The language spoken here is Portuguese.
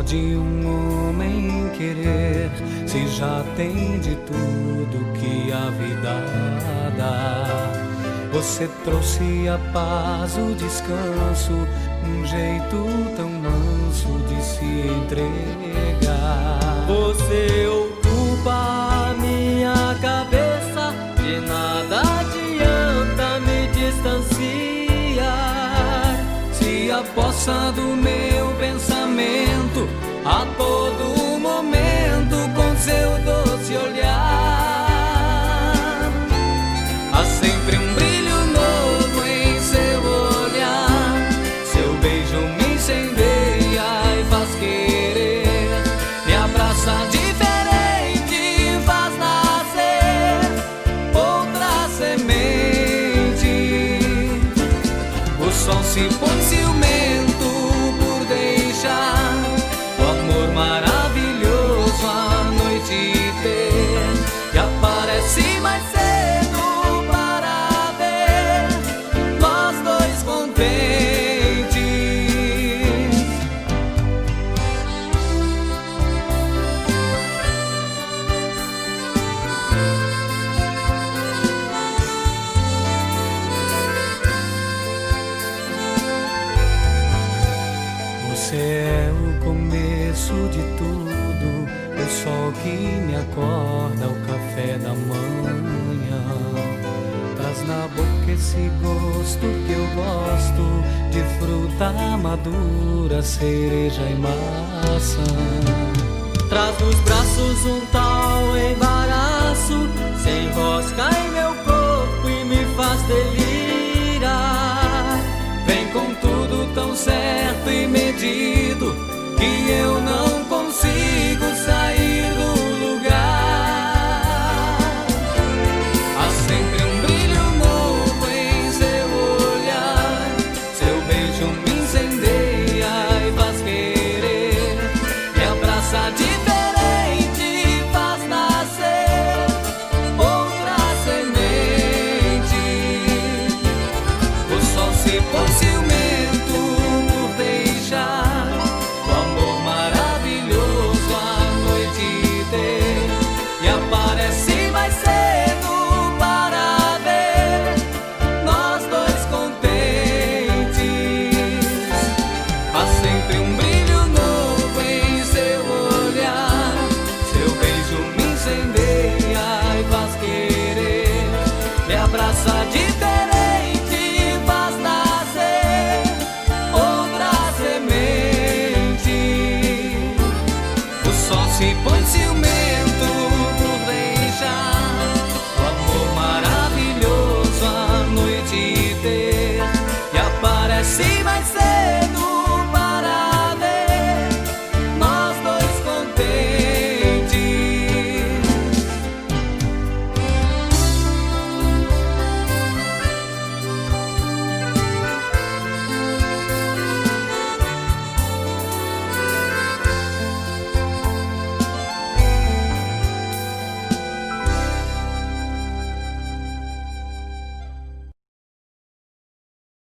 pode um homem querer se já tem de tudo que a vida dá? Você trouxe a paz, o descanso, um jeito tão manso de se entregar. Você ocupa a minha cabeça, de nada adianta me distanciar. Se apossa do meu pensamento a todo momento com seu doce olhar. Há sempre um brilho novo em seu olhar, seu beijo me incendeia e faz querer, me abraça diferente, faz nascer outra semente. O sol se põe ciumento por deixar o amor maravilhoso à noite ter, e aparece mais cedo para ver nós dois contentes. Você é o começo de tudo, o sol que me acorda, o café da manhã. Traz na boca esse gosto que eu gosto, de fruta madura, cereja e maçã. Traz nos braços um tal embaraço, se enrosca em meu corpo e me faz delirar. Vem com tudo tão certo e medido que eu não